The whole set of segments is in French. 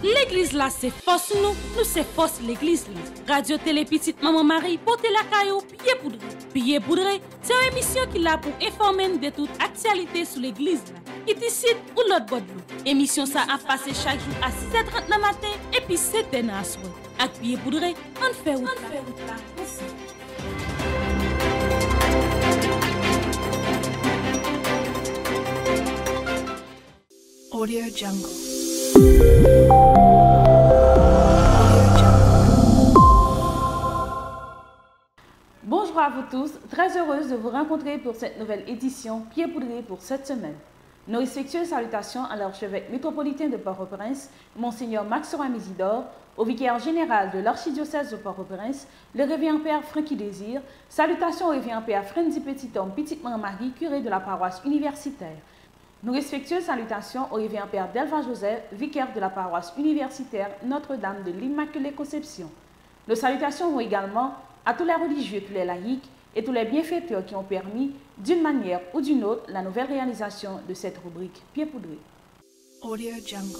L'église là, c'est force nous c'est force l'église là. Radio Télé Petite Maman Marie, portez la caillou, pied poudré. Pied poudré, c'est une émission qui là pour informer de toute actualité sur l'église là. Qui ici ou l'autre bord de l'eau. Émission ça a passé chaque jour à 6h30 le matin et puis 7h à soir. Avec pied poudré, on fait route là. Audio Jungle. Bonjour à vous tous, très heureuse de vous rencontrer pour cette nouvelle édition Pied poudré pour cette semaine. Nos respectueuses salutations à l'archevêque métropolitain de Port-au-Prince, Monseigneur Max-Sorin Mésidor, au vicaire général de l'archidiocèse de Port-au-Prince, le révérend père Francky Désir, salutations au révérend père Frenzy Petit-Homme Petite-Marie, curé de la paroisse universitaire. Nos respectueuses salutations au révérend père Delva Joseph, vicaire de la paroisse universitaire Notre-Dame de l'Immaculée Conception. Nos salutations vont également à tous les religieux, tous les laïcs et tous les bienfaiteurs qui ont permis, d'une manière ou d'une autre, la nouvelle réalisation de cette rubrique Pied poudré. Audio Jungle.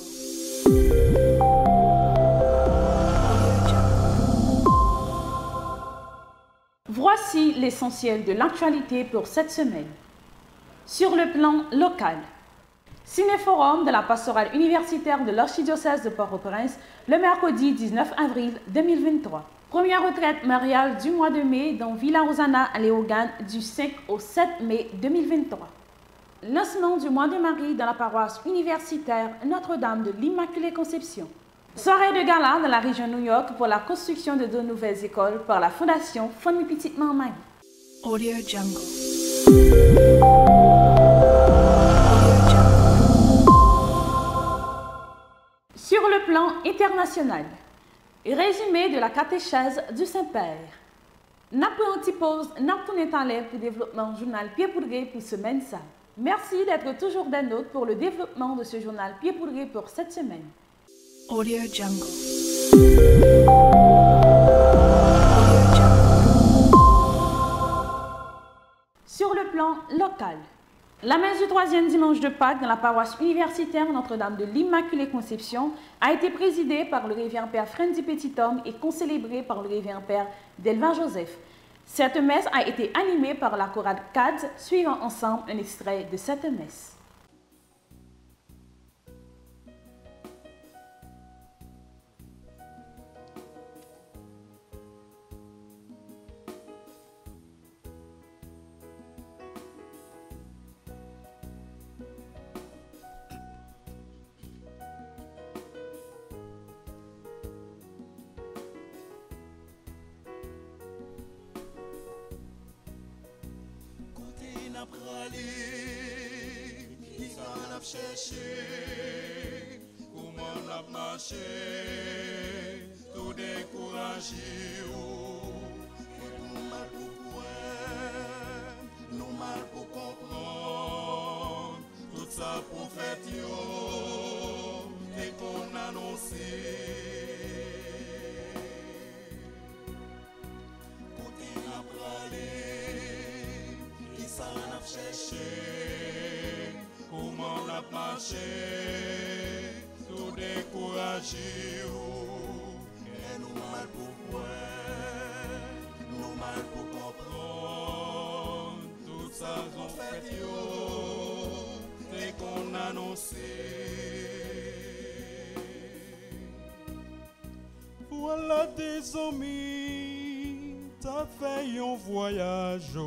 Voici l'essentiel de l'actualité pour cette semaine. Sur le plan local, Cinéforum de la pastorale universitaire de l'archidiocèse de Port-au-Prince le mercredi 19 avril 2023. Première retraite mariale du mois de mai dans Villa Rosana à Léogane du 5 au 7 mai 2023. Lancement du mois de Marie dans la paroisse universitaire Notre-Dame de l'Immaculée Conception. Soirée de gala dans la région New York pour la construction de 2 nouvelles écoles par la Fondation Famille Petite Maman Marie. Audio Jungle. Sur le plan international, résumé de la catéchèse du Saint-Père. N'a pas antipose, n'a pas talent pour développement journal Pied poudré pour semaine ça. Merci d'être toujours des nôtres pour le développement de ce journal Pied poudré pour cette semaine. Audio Jungle. Sur le plan local, la messe du 3e dimanche de Pâques dans la paroisse universitaire Notre-Dame de l'Immaculée Conception a été présidée par le révérend père Frenzy Petit-Homme et concélébrée par le révérend père Delva Joseph. Cette messe a été animée par la chorale CADS, suivant ensemble un extrait de cette messe. Qui s'en a cherché, comment on a marché, tout découragé, et nous mal pour croire, nous mal pour comprendre, tout ça pour faire et qu'on annonce. Côté n'a pralé, qui s'en a cherché, comment on a marché, tout découragé, et nous mal pour croire, nous mal pour comprendre, tout ça qu'on fait et qu'on annonce. Voilà des amis, t'as fait un voyage.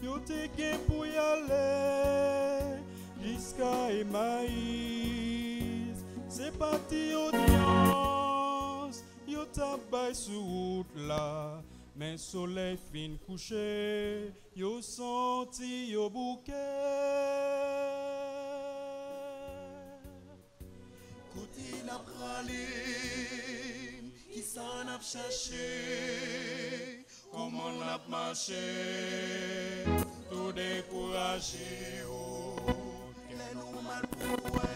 Yo te gen pour y aller jusqu'à Emmaüs. C'est parti audience, yo tabay sur route là. Mais soleil fin couché, yo senti yo bouquet. Côté n'a pralé, qui s'en a cherché. Comment on a marché, tout découragé, et nous mal pour croire,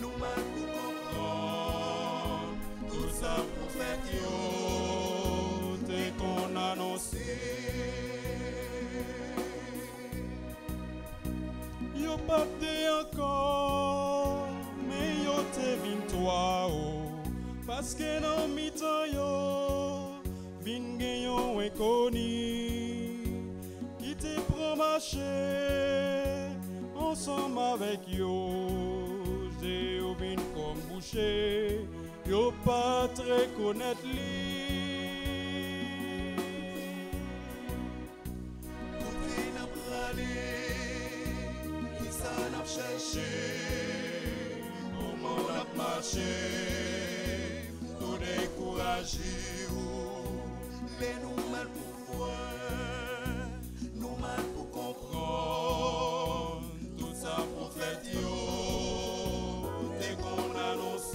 nous mal pour comprendre, tout ça pour faire t'es qu'on annonce. Yo pas encore, mais yo te vin marcher ensemble avec yo, j'ai yo vin comme boucher, yo pas très connaître li. Côté n'a praler, qui ça n'a cherché, comment n'a marché, tout découragé, mais nous mal pour voir, nous mal pour comprendre, tout ça pour faire yo, dès qu'on annonce.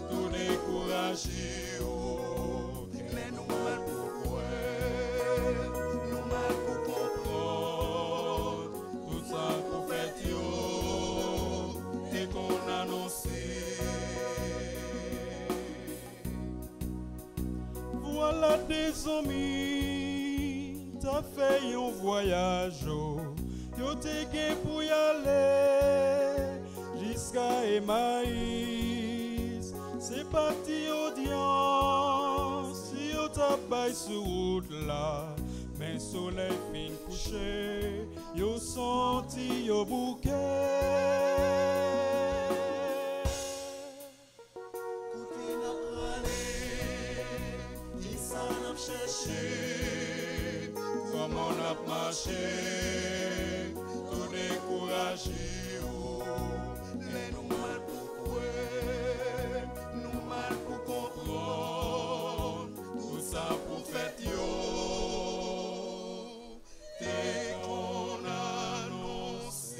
Tout découragé, mais nous mal pour voir, nous mal pour comprendre, tout ça pour faire yo, dès qu'on annonce. Voilà des amis, t'as fait un voyage, yo t'es gay pour y aller. Jusqu'à Emmaüs, c'est parti audience, si on tabaye sur route là, mais soleil fin couché, yo senti yo bouquet. Côté n'a prané, qui ça n'a cherché, comment n'a marché, tout découragé. Mais nous mal pour croire, nous mal pour comprendre, tout ça pour faire yo, dès qu'on annonce.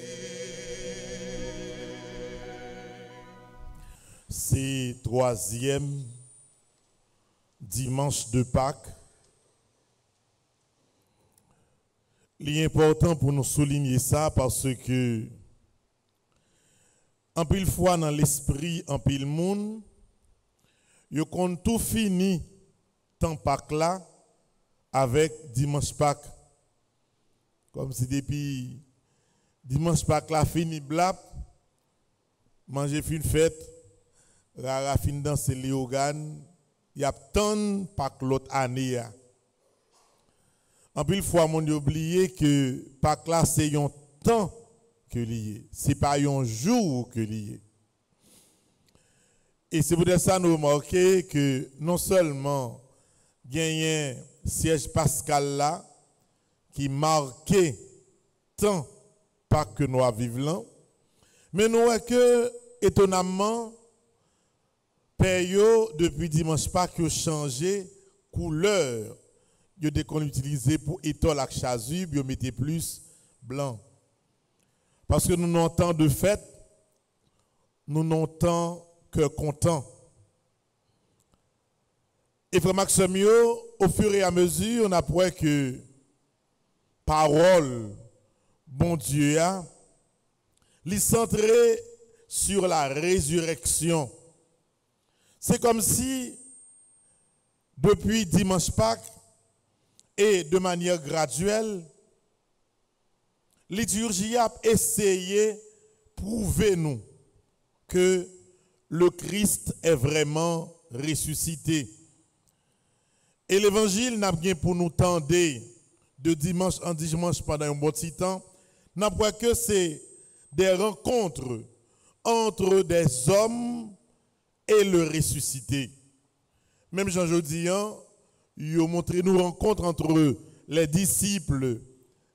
C'est troisième dimanche de Pâques. Il est important pour nous souligner ça parce que en pile fois dans l'esprit, en pile monde, yo compte tout fini temps Pâques là avec dimanche Pâques. Comme si depuis dimanche Pâques là fini blap, manger fin fête, rara fin danser les organes, y a tant Pâques l'autre année. En pile fois mon oublié que Pâques là c'est un temps que lié. Ce n'est pas un jour que lié. Et c'est pour ça que nous remarquons que non seulement il y a un siège pascal là qui marquait tant pas que nous vivons là, mais nous voyons que étonnamment, période depuis dimanche Pâques a changé couleur. Dès qu'on utilisait pour étole avec chasuble, ils mettaient plus blanc. Parce que nous n'avons temps de fête, nous n'avons temps que content. Et frère Maxime, au fur et à mesure, on apprend que parole, bon Dieu, il centré sur la résurrection. C'est comme si, depuis dimanche Pâques, et de manière graduelle, liturgie a essayé de prouver nous que le Christ est vraiment ressuscité. Et l'évangile n'a bien pour nous tendre de dimanche en dimanche pendant un bon petit temps, n'a pas que c'est des rencontres entre des hommes et le ressuscité. Même Jean Jodian, il a montré nous rencontre entre les disciples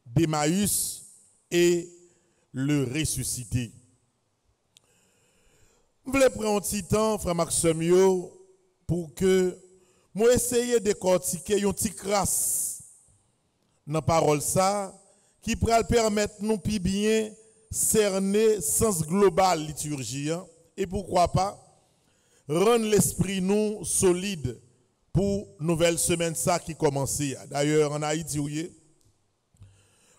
d'Emmaüs et le ressuscité. Je voulais prendre un petit temps, frère Maxime, pour que moi essayer de décortiquer une petite crasse dans la parole ça, qui pourra permettre nous plus bien cerner le sens global liturgie et pourquoi pas rendre l'esprit nous solide pour nouvelle semaine ça qui commence. D'ailleurs en Haïti,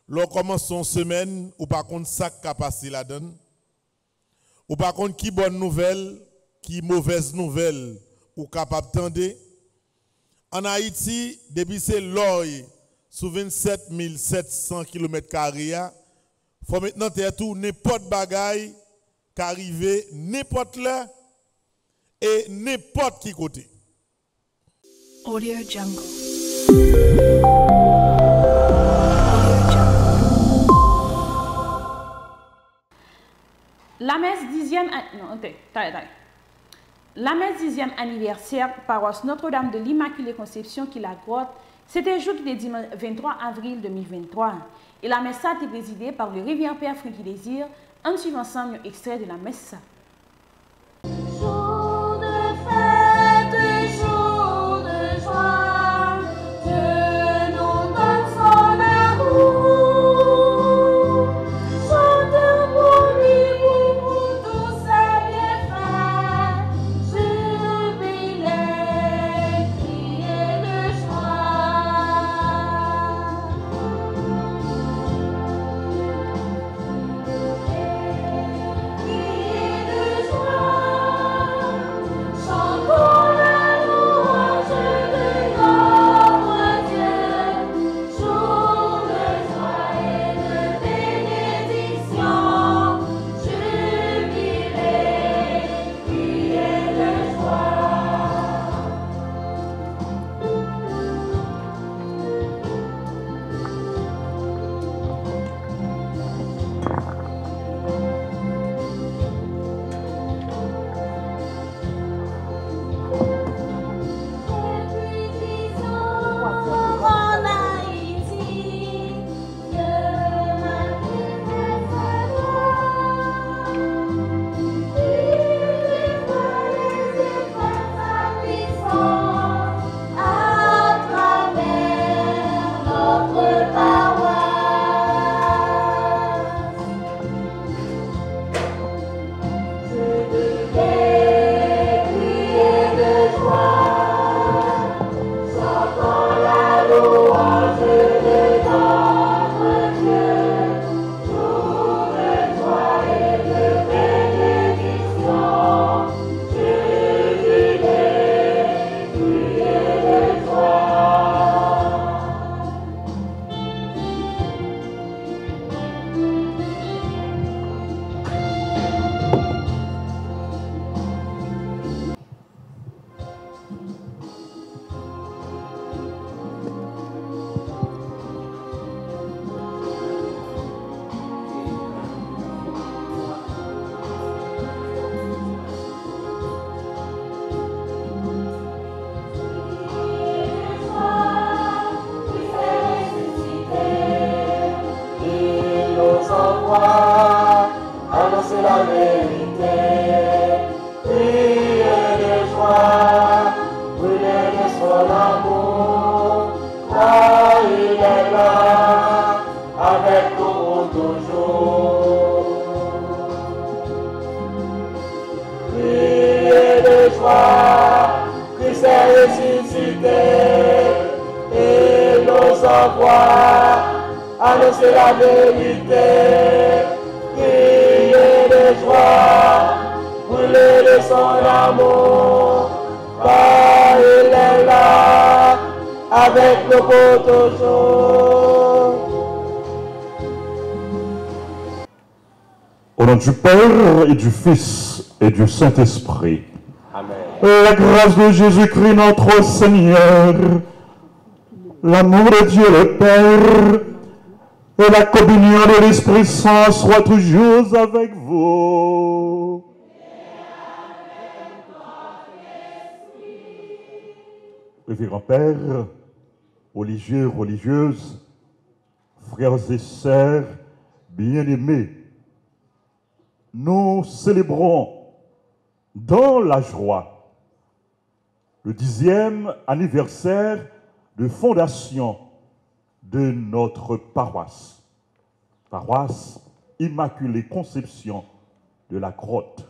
l'on commence son semaine ou par contre ça qui a passé la donne ou par contre qui bonne nouvelle, qui mauvaise nouvelle ou capable d'entendre. En Haïti, depuis c'est l'oeil sous 27 700 km², il faut maintenant faire tout n'importe bagaille qui arrive n'importe là et n'importe qui côté. Audio Jungle. La messe 10e anniversaire paroisse Notre-Dame de l'Immaculée Conception qui la grotte, c'était jour du dimanche 23 avril 2023. Et la messe a été présidée par le révérend Père Franky Désir. En suivant ensemble un extrait de la messe. Jour de fête, jour de joie, Dieu nous donne son amour. Chantons pour lui, pour tous ses bienfaits, jubilé, criez de annoncer la vérité, crier de joie, brûler de son amour, car il est là, avec nous toujours. Crier de joie, Christ est ressuscité, et nos envoie annoncer la vérité, crier de joie, brûler de son amour, car il est là, avec nous pour toujours. Au nom du Père et du Fils et du Saint-Esprit. Amen. La grâce de Jésus-Christ notre Seigneur, l'amour de Dieu le Père et la communion de l'Esprit Saint soient toujours avec vous. Révérend Père, religieux, religieuses, frères et sœurs bien-aimés, nous célébrons dans la joie le 10e anniversaire de fondation de notre paroisse, paroisse Immaculée Conception de la Grotte.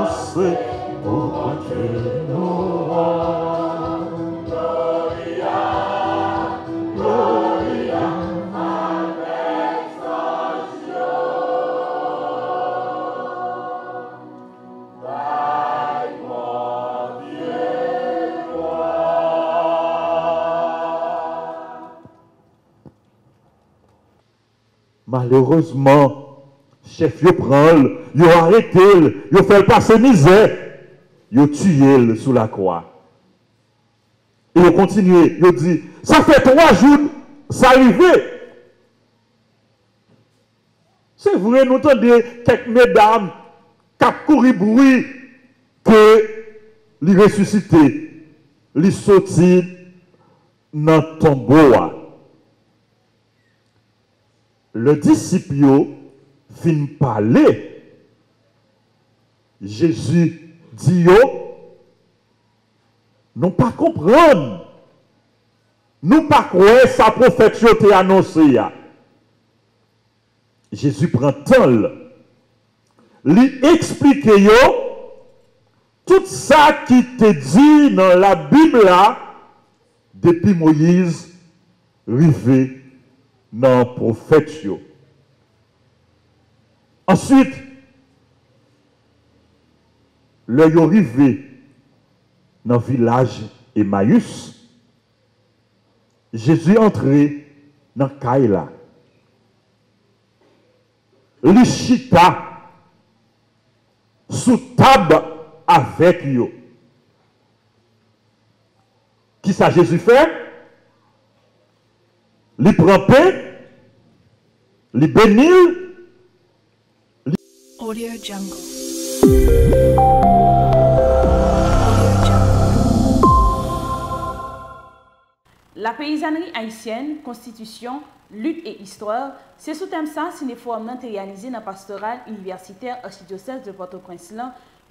danser pour Dieu nous rend. Gloria, Gloria, avec malheureusement, chef yo prend, yo arrêté, yo fait passer misère, yo tué sous la croix. Et yo continue, yo dit, ça fait 3 jours, ça arrivé. C'est vrai, nous entendons quelques mesdames qui couru bruit que les ressuscité, les sorti dans le tombeau. Le disciple fin parler. Jésus dit yo, nous pas comprendre. Nous pas croire sa prophète t'a annoncé. Jésus prend temps, lui explique yo tout ça qui te dit dans la Bible là, depuis Moïse, rivé dans le prophète yo. Ensuite, le yo rivé dans le village Emmaüs, Jésus entré dans Kaila. Li chita sous table avec yo. Qui ça Jésus fait? Li prend pain, li bénit. Audio Jungle. La paysannerie haïtienne, constitution, lutte et histoire, c'est sous thème ça si les formes réalisées dans la pastorale universitaire archidiocèse de Port-au-Prince,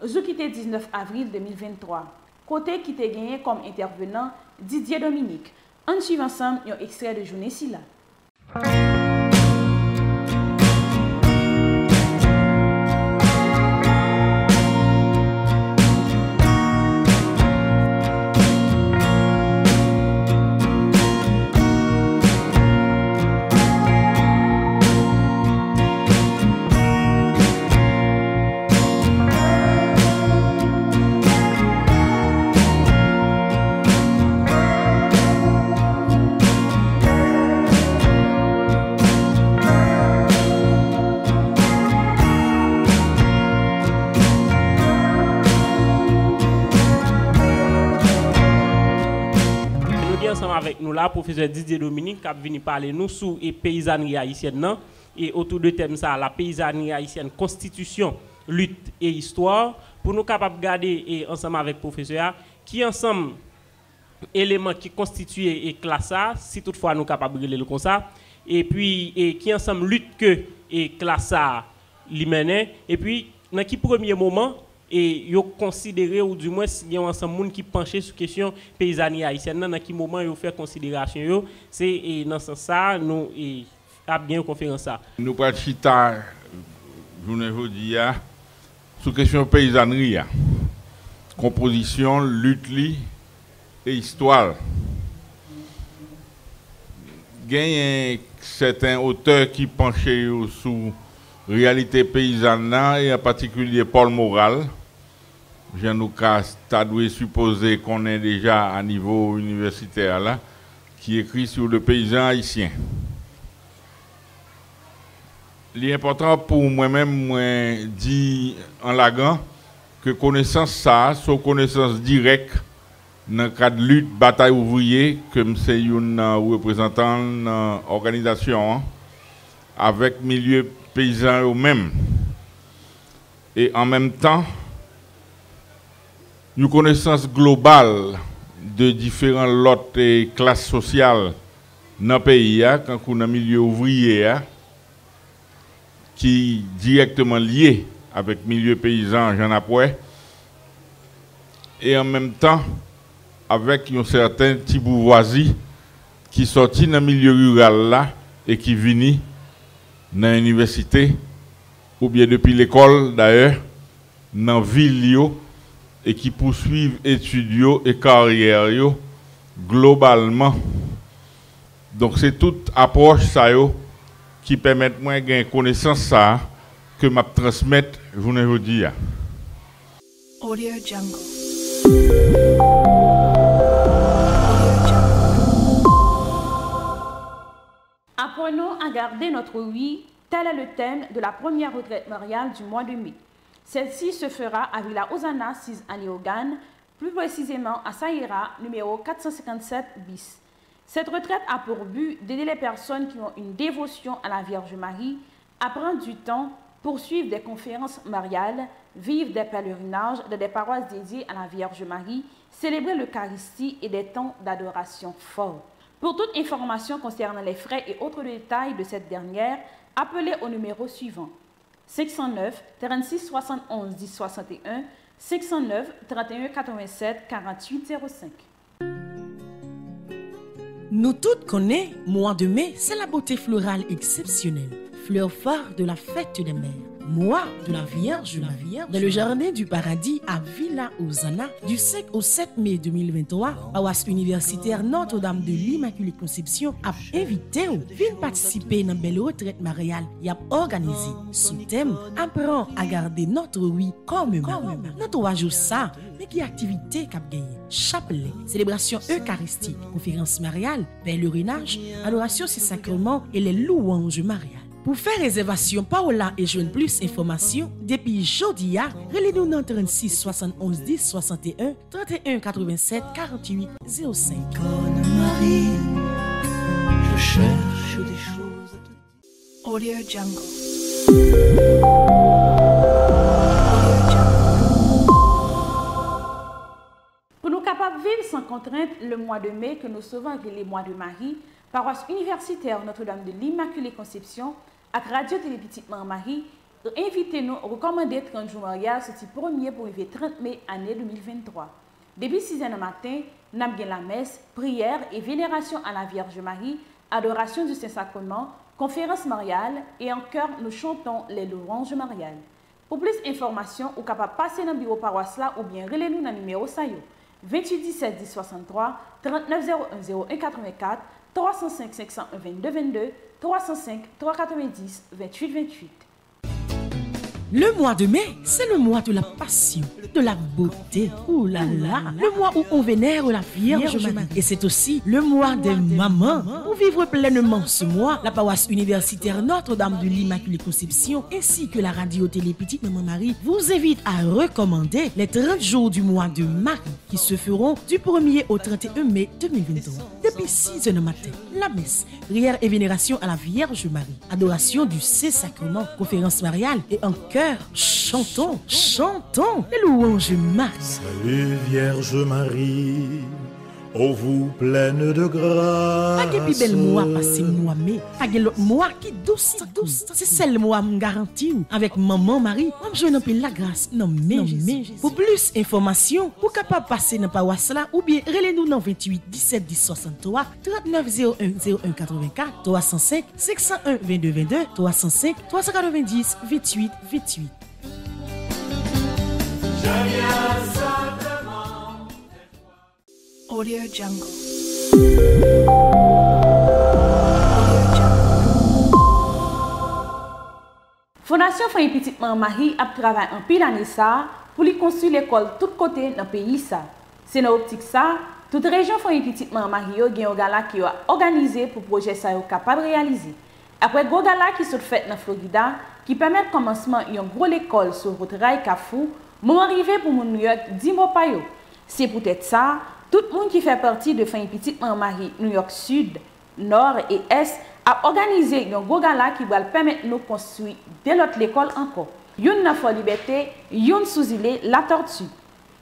le 19 avril 2023. Côté qui était gagné comme intervenant Didier Dominique. On suit ensemble un extrait de journée si là. Avec nous là, professeur Didier Dominique, qui a venu parler nous sur les paysannerie haïtienne et autour de thème ça, la paysannerie haïtienne, constitution, lutte et histoire, pour nous capables de garder ensemble avec professeur qui ensemble éléments qui constituent et classe ça, si toutefois nous capables de le comme ça, et puis qui ensemble lutte que et classe ça l'imène, et puis dans qui premier moment et yo considéré ou du moins il y a ensemble monde qui penché sur question paysannerie haïtienne dans quel moment yo fait considération yo c'est dans ce sens ça nous a bien conférence ça nous pas chita journée aujourd'hui sur question paysannerie composition lutte et histoire gagne certains auteurs qui penchaient sur réalité paysanne et en particulier Paul Morale. Jean-Lucas doit supposer qu'on est déjà à niveau universitaire là, qui écrit sur le paysan haïtien. L'important pour moi-même, moi dit en laguant que connaissance ça, soit connaissance directe dans le cadre de lutte, bataille ouvrier, comme c'est une représentant d'une organisation avec milieu paysans eux-mêmes. Et en même temps, une connaissance globale de différentes lots et classes sociales dans le pays, quand on a un milieu ouvrier, qui est directement lié avec le milieu paysan, j'en ai. Et en même temps, avec un certain petit bourgeoisie qui sortit dans le milieu rural là et qui vient dans l'université, ou bien depuis l'école d'ailleurs, dans ville yo et qui poursuivent études et carrière yo globalement. Donc c'est toute approche ça yo qui permet moi gagner connaissance ça que m'a transmettre journée aujourd'hui. Audio Jungle. Apprenons à garder notre oui, tel est le thème de la première retraite mariale du mois de mai. Celle-ci se fera à Villa Osana 6 à Léogane, plus précisément à Saïra, numéro 457 bis. Cette retraite a pour but d'aider les personnes qui ont une dévotion à la Vierge Marie à prendre du temps pour suivre des conférences mariales, vivre des pèlerinages dans des paroisses dédiées à la Vierge Marie, célébrer l'Eucharistie et des temps d'adoration forts. Pour toute information concernant les frais et autres détails de cette dernière, appelez au numéro suivant 509 36 71 10 61 509 31 87 48 05. Nous toutes connaissons, mois de mai, c'est la beauté florale exceptionnelle, fleur phare de la fête des mères. Mois de la Vierge, dans le jardin du paradis à Villa Osana, du 5 au 7 mai 2023, paroisse universitaire Notre-Dame de l'Immaculée Conception a invité ou venir participer à une belle retraite mariale et a organisé sous thème apprend à garder notre oui comme notre 3 jours ça, mais qui activité qu'a gagné chapelet, célébration eucharistique, conférence mariale, pèlerinage, adoration ces sacrements et les louanges mariales. Pour faire réservation, Paola et joindre plus d'informations, depuis jeudi, relez-nous dans 36 71 10 61 31 87 48 05. Marie, je cherche des choses. Audio Jungle. Pour nous capables de vivre sans contrainte le mois de mai que nous sauvons avec les mois de Marie, paroisse universitaire Notre-Dame de l'Immaculée Conception avec Radio Télé Petite Marie, invitez-nous à recommander 30 jours mariage ce 1er pour arriver 30 mai année 2023. Depuis 6 h du matin, nous avons la messe, prière et vénération à la Vierge Marie, adoration du Saint-Sacrement, conférence mariale et en chœur nous chantons les louanges mariales. Pour plus d'informations, vous êtes capable de passer dans le bureau paroisse là ou bien relez-nous dans le numéro 28 17 10 63 39 01 01 84 305 501 22 22 305 390 28 28. Le mois de mai, c'est le mois de la passion, de la beauté. Ouh là là, le mois où on vénère la Vierge Marie. Et c'est aussi le mois des mamans. Pour vivre pleinement ce mois, la paroisse universitaire Notre-Dame de l'Immaculée Conception ainsi que la radio-télé Petite Maman Marie vous invitent à recommander les 30 jours du mois de Marie qui se feront du 1er au 31 mai 2023. Depuis 6 h du matin, la messe, prière et vénération à la Vierge Marie, adoration du Saint-Sacrement, conférence mariale et en chœur, chantons, chantons les louanges Marie. Salut Vierge Marie, ô vous pleine de grâce. Pas que plus belle mois passé mois mai, pas que l'autre mois qui douce. C'est celle mois me garantit avec maman Marie, on joue un peu la grâce. Non mais pour plus d'informations, pour capable passer dans paroisse là ou bien relez-nous dans 28 17 10 63 39 01 01 84 305 501 22 22 305 390 28 28. Audio Jungle. Fondation Frère Petite Marie a travaillé en pile année ça pour lui construire l'école tout côté dans le pays ça. C'est dans l'optique ça, toute région Frère Petite Marie a un gala qui a organisé pour projet ça capable de réaliser. Après gros gala qui se fait dans Florida qui permet le commencement d'une grosse école sur route Rail Kafou, mon arrivé pour mon New York 10 mois par yo. C'est peut-être ça, tout le monde qui fait partie de Frère Petite Marie New York Sud, Nord et Est a organisé un gros gala qui va permettre de nous construire dès l'autre l'école encore. Yon na Fort Liberté, yon sous-îlé La Tortue.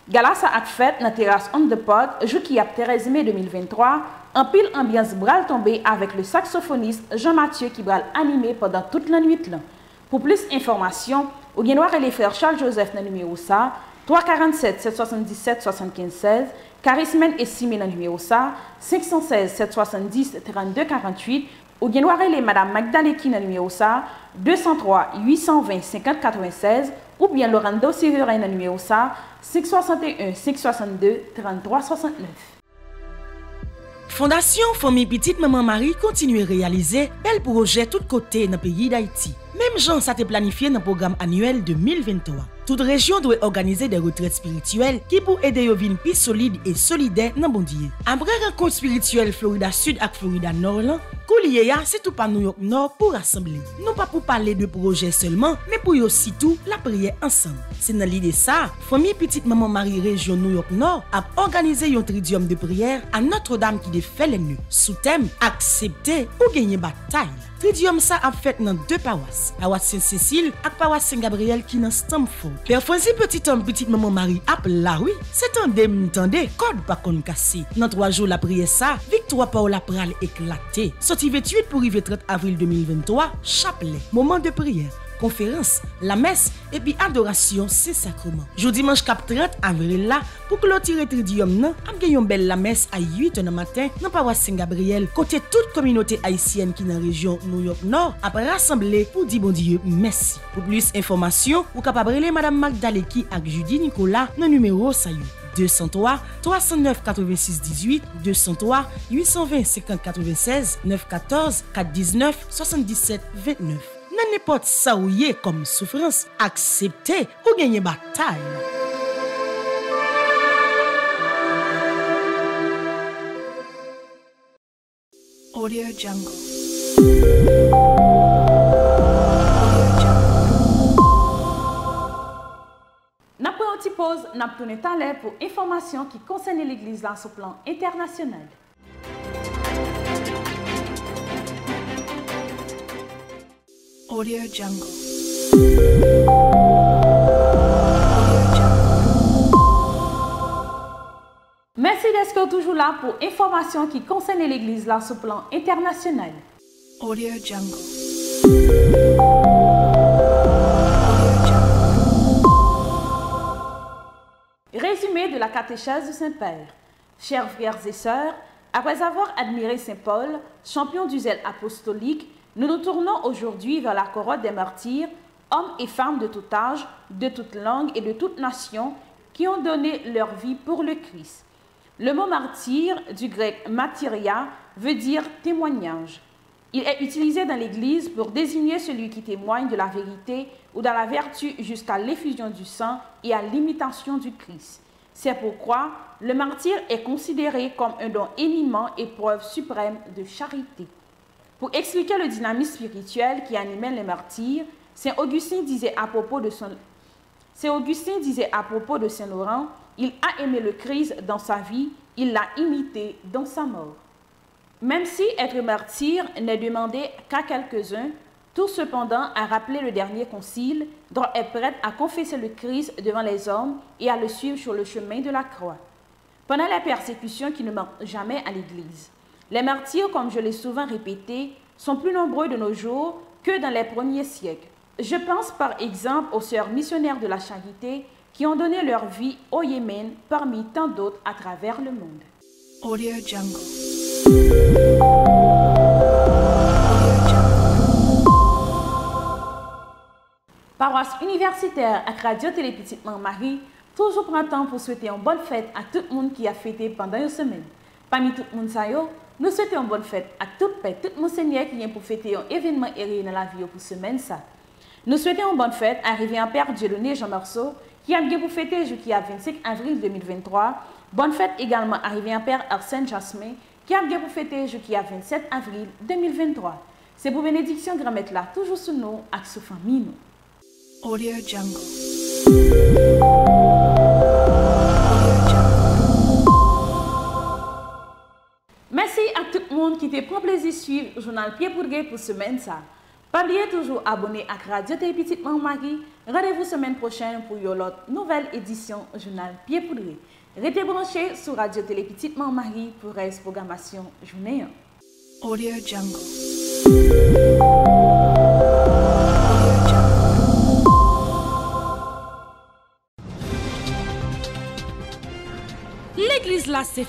Gala ça a fait dans terrasse on the pot, jour qui a 13 mai 2023, en pile ambiance bral tombé avec le saxophoniste Jean-Mathieu qui va animer pendant toute la nuit là. Pour plus d'informations, ou bien les frères Charles Joseph dans le numéro ça, 347 777 75 16, Charismen et Simé dans le numéro ça, 516 770 32 48, ou bien les Madame Magdaleki dans le numéro ça, 203 820 50 96, ou bien Lorando Sirera dans numéro ça 561 562 33 69. Fondation Famille Petite Maman Marie continue à réaliser bel projet tout côté dans le pays d'Haïti. Même Jean ça te planifié dans le programme annuel 2023. Toute région doit organiser des retraites spirituelles qui pour aider à vivre plus solide et solidaire dans bon Dieu. Après rencontre spirituelle Florida Sud et Florida Nord, Koulier c'est tout par New York Nord pour rassembler. Non pas pour parler de projet seulement, mais pour aussi tout la prière ensemble. C'est dans l'idée ça, Famille Petite Maman Marie région New York Nord a organisé un tridium de prière à Notre-Dame qui défait les nœuds. Sous thème accepter ou gagner bataille. Tridium ça a fait dans deux paroisses, paroisse Saint-Cécile et paroisse Saint-Gabriel qui dans Stamford. Père Fonzi petit homme petite maman Marie a là oui, c'est tendez code pas qu'on cassé. Dans 3 jours la prière ça, victoire Paola pral éclaté. Sorti 28 pour arriver 30 avril 2023, chapelet, moment de prière. Conférence, la messe et puis adoration c'est sacrement. Jeudi dimanche 30 avril là pour clôturer tridium nan, am gen yon belle la messe à 8h du matin dans paroisse Saint-Gabriel côté toute communauté haïtienne qui dans région New York Nord a rassemblé pour dire bon Dieu merci. Pour plus d'informations, vous capable relé madame Magdaleki ak Judy Nicolas dans numéro ça 203 309 86 18 203 820 50 96 914 419 77 29. Nan n'importe ça ou yé comme souffrance, acceptez ou gagner bataille. Audio Jungle. N'a pris une petite pause, n'a tourné à l'air pour informations qui concernent l'église là sur le plan international. Audio Jungle. Merci d'être toujours là pour informations qui concernent l'église là sur le plan international. Audio Jungle. Résumé de la catéchèse du Saint-Père. Chers frères et sœurs, après avoir admiré Saint Paul, champion du zèle apostolique, nous nous tournons aujourd'hui vers la corolle des martyrs, hommes et femmes de tout âge, de toute langue et de toute nation, qui ont donné leur vie pour le Christ. Le mot martyr, du grec martyria, veut dire témoignage. Il est utilisé dans l'Église pour désigner celui qui témoigne de la vérité ou de la vertu jusqu'à l'effusion du sang et à l'imitation du Christ. C'est pourquoi le martyr est considéré comme un don éminent et preuve suprême de charité. Pour expliquer le dynamisme spirituel qui animait les martyrs, Saint Augustin disait à propos de Saint Laurent, il a aimé le Christ dans sa vie, il l'a imité dans sa mort. Même si être martyr n'est demandé qu'à quelques-uns, tout cependant a rappelé le dernier concile, dont est prête à confesser le Christ devant les hommes et à le suivre sur le chemin de la croix. Pendant les persécutions qui ne manquent jamais à l'Église, les martyrs, comme je l'ai souvent répété, sont plus nombreux de nos jours que dans les premiers siècles. Je pense par exemple aux sœurs missionnaires de la charité qui ont donné leur vie au Yémen parmi tant d'autres à travers le monde. Audio Jungle. Paroisse universitaire à Radio Télé Petite Marie, toujours prend temps pour souhaiter une bonne fête à tout le monde qui a fêté pendant une semaine. Parmi tout le monde, nous souhaitons une bonne fête à tout monseigneur qui vient pour fêter un événement hérité dans la vie pour semaine ça. Nous souhaitons une bonne fête à Révérend Père Dieudonné Jean Marceau qui a bien pour fêter le 25 avril 2023. Bonne fête également à Révérend Père Arsène Jasmin qui a bien pour fêter le 27 avril 2023. C'est pour bénédiction grand-mère là, toujours sous nous et sous famille nous. Audio Jungle. Merci à tout le monde qui te prend plaisir de suivre le journal Pied pour Gué pour semaine ça. Pas oublier toujours abonner à Radio Télé Petite Marie. Rendez-vous semaine prochaine pour une autre nouvelle édition journal Pied pour Gué. Restez branchés sur Radio Télé Petite Marie pour la programmation journée. Audio Jungle. L'église là c'est